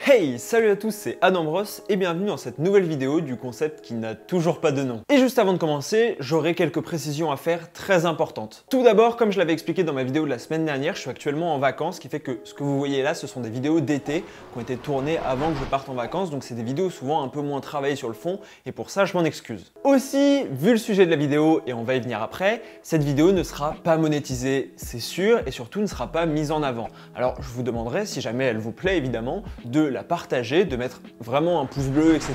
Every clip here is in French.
Hey, salut à tous, c'est Adam Bros et bienvenue dans cette nouvelle vidéo du concept qui n'a toujours pas de nom. Et juste avant de commencer, j'aurai quelques précisions à faire très importantes. Tout d'abord, comme je l'avais expliqué dans ma vidéo de la semaine dernière, je suis actuellement en vacances, ce qui fait que ce que vous voyez là, ce sont des vidéos d'été qui ont été tournées avant que je parte en vacances, donc c'est des vidéos souvent un peu moins travaillées sur le fond, et pour ça, je m'en excuse. Aussi, vu le sujet de la vidéo, et on va y venir après, cette vidéo ne sera pas monétisée, c'est sûr, et surtout ne sera pas mise en avant. Alors, je vous demanderai, si jamais elle vous plaît évidemment, de la partager, de mettre vraiment un pouce bleu, etc.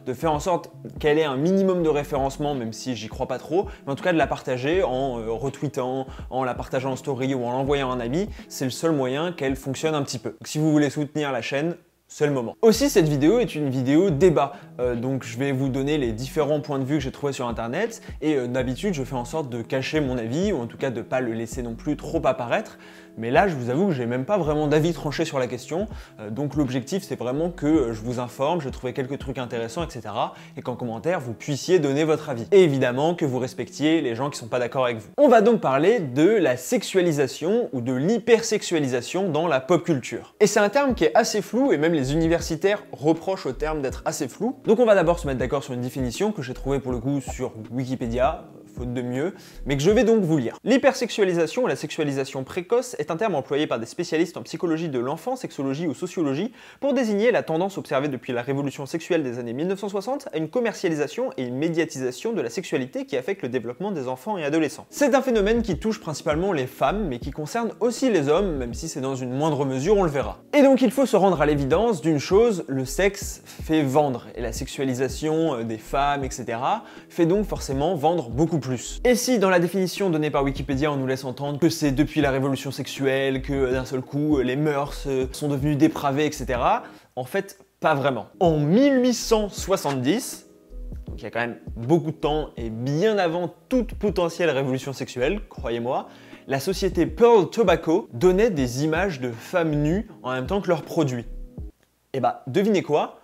De faire en sorte qu'elle ait un minimum de référencement, même si j'y crois pas trop, mais en tout cas de la partager en retweetant, en la partageant en story ou en l'envoyant à un ami, c'est le seul moyen qu'elle fonctionne un petit peu. Donc, si vous voulez soutenir la chaîne, c'est le moment. Aussi, cette vidéo est une vidéo débat, donc je vais vous donner les différents points de vue que j'ai trouvés sur internet, et d'habitude je fais en sorte de cacher mon avis, ou en tout cas de pas le laisser non plus trop apparaître, mais là je vous avoue que j'ai même pas vraiment d'avis tranché sur la question, donc l'objectif c'est vraiment que je vous informe, je trouvais quelques trucs intéressants, etc. et qu'en commentaire vous puissiez donner votre avis. Et évidemment que vous respectiez les gens qui sont pas d'accord avec vous. On va donc parler de la sexualisation ou de l'hypersexualisation dans la pop culture. Et c'est un terme qui est assez flou et même les universitaires reprochent au terme d'être assez flou. Donc on va d'abord se mettre d'accord sur une définition que j'ai trouvée pour le coup sur Wikipédia, faute de mieux, mais que je vais donc vous lire. L'hypersexualisation ou la sexualisation précoce est un terme employé par des spécialistes en psychologie de l'enfant, sexologie ou sociologie pour désigner la tendance observée depuis la révolution sexuelle des années 1960 à une commercialisation et une médiatisation de la sexualité qui affecte le développement des enfants et adolescents. C'est un phénomène qui touche principalement les femmes, mais qui concerne aussi les hommes, même si c'est dans une moindre mesure, on le verra. Et donc il faut se rendre à l'évidence d'une chose, le sexe fait vendre, et la sexualisation des femmes, etc. fait donc forcément vendre beaucoup plus. Et si dans la définition donnée par Wikipédia on nous laisse entendre que c'est depuis la révolution sexuelle que d'un seul coup les mœurs sont devenues dépravées, etc. en fait pas vraiment. En 1870, donc il y a quand même beaucoup de temps et bien avant toute potentielle révolution sexuelle, croyez-moi, la société Pearl Tobacco donnait des images de femmes nues en même temps que leurs produits. Et bah devinez quoi ?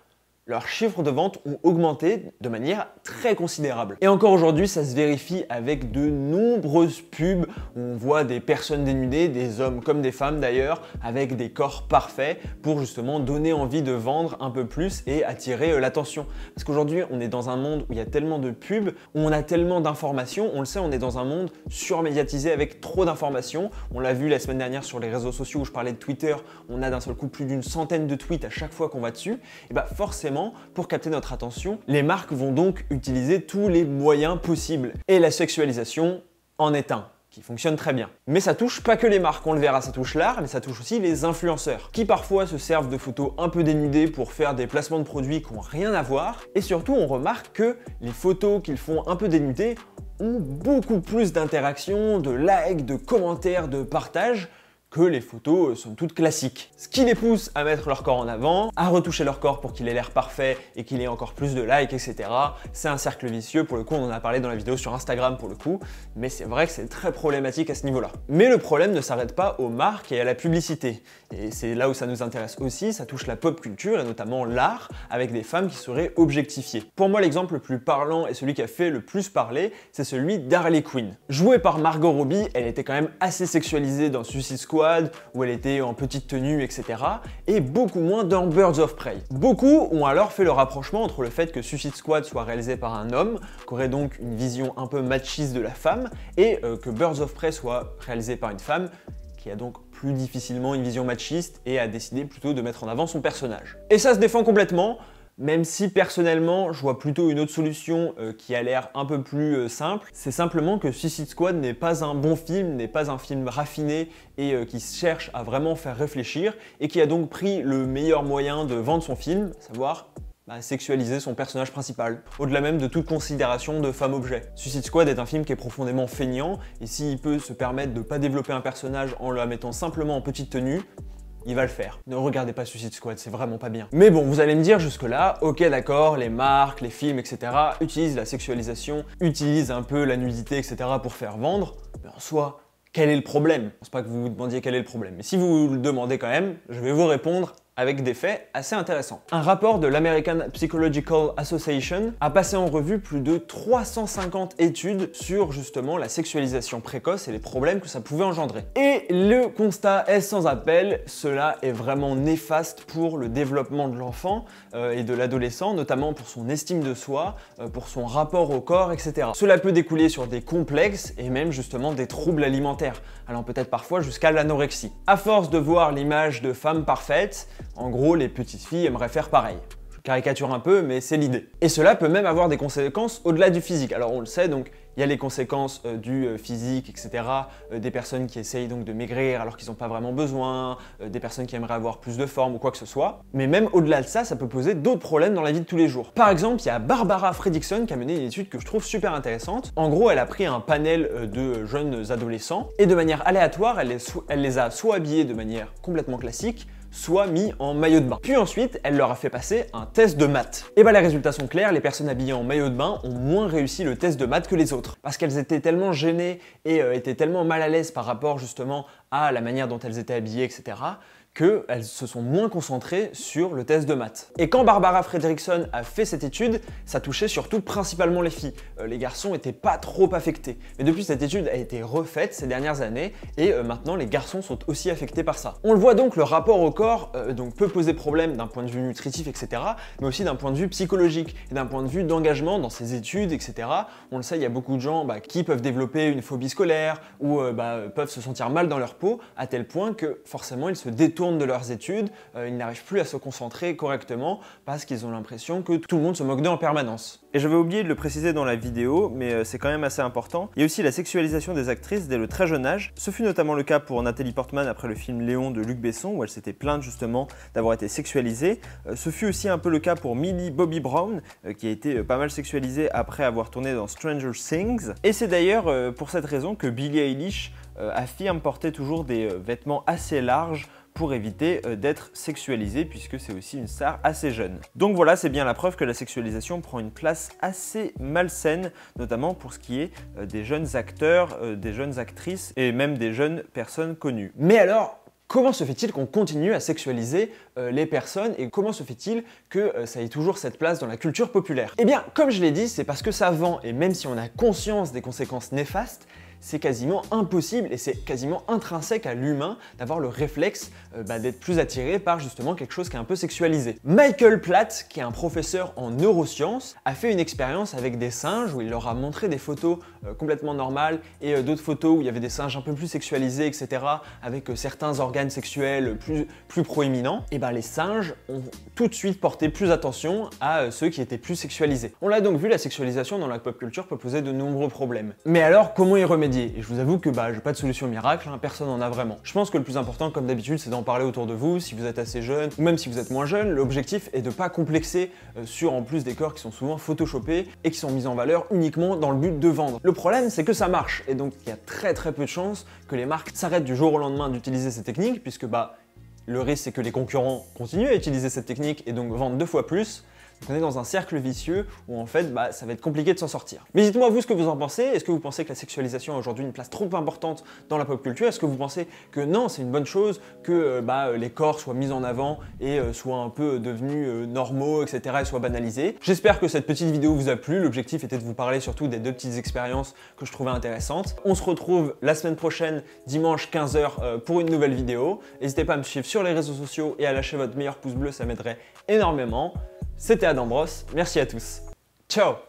Leurs chiffres de vente ont augmenté de manière très considérable. Et encore aujourd'hui, ça se vérifie avec de nombreuses pubs où on voit des personnes dénudées, des hommes comme des femmes d'ailleurs, avec des corps parfaits pour justement donner envie de vendre un peu plus et attirer l'attention. Parce qu'aujourd'hui, on est dans un monde où il y a tellement de pubs, où on a tellement d'informations, on le sait, on est dans un monde surmédiatisé avec trop d'informations. On l'a vu la semaine dernière sur les réseaux sociaux où je parlais de Twitter, on a d'un seul coup plus d'une centaine de tweets à chaque fois qu'on va dessus. Et bah forcément, pour capter notre attention, les marques vont donc utiliser tous les moyens possibles. Et la sexualisation en est un, qui fonctionne très bien. Mais ça touche pas que les marques, on le verra, ça touche l'art, mais ça touche aussi les influenceurs, qui parfois se servent de photos un peu dénudées pour faire des placements de produits qui n'ont rien à voir. Et surtout, on remarque que les photos qu'ils font un peu dénudées ont beaucoup plus d'interactions, de likes, de commentaires, de partages, que les photos sont toutes classiques. Ce qui les pousse à mettre leur corps en avant, à retoucher leur corps pour qu'il ait l'air parfait et qu'il ait encore plus de likes, etc. C'est un cercle vicieux, pour le coup on en a parlé dans la vidéo sur Instagram pour le coup, mais c'est vrai que c'est très problématique à ce niveau-là. Mais le problème ne s'arrête pas aux marques et à la publicité. Et c'est là où ça nous intéresse aussi, ça touche la pop culture et notamment l'art, avec des femmes qui seraient objectifiées. Pour moi l'exemple le plus parlant et celui qui a fait le plus parler, c'est celui d'Harley Quinn. Jouée par Margot Robbie, elle était quand même assez sexualisée dans Suicide Squad, où elle était en petite tenue, etc. et beaucoup moins dans Birds of Prey. Beaucoup ont alors fait le rapprochement entre le fait que Suicide Squad soit réalisé par un homme, qui aurait donc une vision un peu machiste de la femme, et que Birds of Prey soit réalisé par une femme, qui a donc plus difficilement une vision machiste et a décidé plutôt de mettre en avant son personnage. Et ça se défend complètement, même si personnellement je vois plutôt une autre solution qui a l'air un peu plus simple, c'est simplement que Suicide Squad n'est pas un bon film, n'est pas un film raffiné et qui cherche à vraiment faire réfléchir et qui a donc pris le meilleur moyen de vendre son film, à savoir sexualiser son personnage principal, au-delà même de toute considération de femme-objet. Suicide Squad est un film qui est profondément feignant et s'il peut se permettre de ne pas développer un personnage en le mettant simplement en petite tenue, il va le faire. Ne regardez pas Suicide Squad, c'est vraiment pas bien. Mais bon, vous allez me dire jusque-là, ok d'accord, les marques, les films, etc. utilisent la sexualisation, utilisent un peu la nudité, etc. pour faire vendre, mais en soi, quel est le problème? Je pense pas que vous vous demandiez quel est le problème. Mais si vous le demandez quand même, je vais vous répondre avec des faits assez intéressants. Un rapport de l'American Psychological Association a passé en revue plus de 350 études sur justement la sexualisation précoce et les problèmes que ça pouvait engendrer. Et le constat est sans appel, cela est vraiment néfaste pour le développement de l'enfant et de l'adolescent, notamment pour son estime de soi, pour son rapport au corps, etc. Cela peut découler sur des complexes et même justement des troubles alimentaires, allant peut-être parfois jusqu'à l'anorexie. À force de voir l'image de femmes parfaites, en gros les petites filles aimeraient faire pareil. Je caricature un peu, mais c'est l'idée. Et cela peut même avoir des conséquences au-delà du physique. Alors on le sait, donc il y a les conséquences du physique, etc. Des personnes qui essayent donc de maigrir alors qu'ils n'ont pas vraiment besoin, des personnes qui aimeraient avoir plus de forme ou quoi que ce soit. Mais même au-delà de ça, ça peut poser d'autres problèmes dans la vie de tous les jours. Par exemple, il y a Barbara Fredrickson qui a mené une étude que je trouve super intéressante. En gros, elle a pris un panel de jeunes adolescents et de manière aléatoire, elle les a soit habillés de manière complètement classique, soit mis en maillot de bain. Puis ensuite, elle leur a fait passer un test de maths. Et bah les résultats sont clairs, les personnes habillées en maillot de bain ont moins réussi le test de maths que les autres. Parce qu'elles étaient tellement gênées et étaient tellement mal à l'aise par rapport justement à la manière dont elles étaient habillées, etc. qu'elles se sont moins concentrées sur le test de maths. Et quand Barbara Fredrickson a fait cette étude, ça touchait surtout principalement les filles. Les garçons n'étaient pas trop affectés. Mais depuis, cette étude a été refaite ces dernières années et maintenant les garçons sont aussi affectés par ça. On le voit donc, le rapport au corps donc peut poser problème d'un point de vue nutritif, etc. mais aussi d'un point de vue psychologique et d'un point de vue d'engagement dans ces études, etc. On le sait, il y a beaucoup de gens qui peuvent développer une phobie scolaire ou peuvent se sentir mal dans leur peau à tel point que forcément ils se détournent de leurs études, ils n'arrivent plus à se concentrer correctement parce qu'ils ont l'impression que tout le monde se moque d'eux en permanence. Et j'avais oublié de le préciser dans la vidéo, mais c'est quand même assez important. Il y a aussi la sexualisation des actrices dès le très jeune âge. Ce fut notamment le cas pour Nathalie Portman après le film Léon de Luc Besson, où elle s'était plainte justement d'avoir été sexualisée. Ce fut aussi un peu le cas pour Millie Bobby Brown, qui a été pas mal sexualisée après avoir tourné dans Stranger Things. Et c'est d'ailleurs pour cette raison que Billie Eilish affirme porter toujours des vêtements assez larges pour éviter d'être sexualisée, puisque c'est aussi une star assez jeune. Donc voilà, c'est bien la preuve que la sexualisation prend une place assez malsaine, notamment pour ce qui est des jeunes acteurs, des jeunes actrices et même des jeunes personnes connues. Mais alors, comment se fait-il qu'on continue à sexualiser les personnes et comment se fait-il que ça ait toujours cette place dans la culture populaire? Eh bien, comme je l'ai dit, c'est parce que ça vend et même si on a conscience des conséquences néfastes, c'est quasiment impossible et c'est quasiment intrinsèque à l'humain d'avoir le réflexe d'être plus attiré par justement quelque chose qui est un peu sexualisé. Michael Platt, qui est un professeur en neurosciences, a fait une expérience avec des singes où il leur a montré des photos complètement normales et d'autres photos où il y avait des singes un peu plus sexualisés, etc. avec certains organes sexuels plus proéminents. Et les singes ont tout de suite porté plus attention à ceux qui étaient plus sexualisés. On l'a donc vu, la sexualisation dans la pop culture peut poser de nombreux problèmes. Mais alors, comment y remédier? Et je vous avoue que j'ai pas de solution miracle, personne n'en a vraiment. Je pense que le plus important, comme d'habitude, c'est d'en parler autour de vous, si vous êtes assez jeune, ou même si vous êtes moins jeune. L'objectif est de pas complexer sur en plus des corps qui sont souvent photoshopés et qui sont mis en valeur uniquement dans le but de vendre. Le problème, c'est que ça marche, et donc il y a très peu de chances que les marques s'arrêtent du jour au lendemain d'utiliser ces techniques, puisque le risque c'est que les concurrents continuent à utiliser cette technique et donc vendent 2 fois plus. Donc on est dans un cercle vicieux où en fait ça va être compliqué de s'en sortir. Mais dites-moi vous ce que vous en pensez. Est-ce que vous pensez que la sexualisation a aujourd'hui une place trop importante dans la pop culture? Est-ce que vous pensez que non, c'est une bonne chose que les corps soient mis en avant et soient un peu devenus normaux, etc. et soient banalisés? J'espère que cette petite vidéo vous a plu. L'objectif était de vous parler surtout des 2 petites expériences que je trouvais intéressantes. On se retrouve la semaine prochaine, dimanche 15 h pour une nouvelle vidéo. N'hésitez pas à me suivre sur les réseaux sociaux et à lâcher votre meilleur pouce bleu, ça m'aiderait énormément. C'était Adam Bros, merci à tous. Ciao!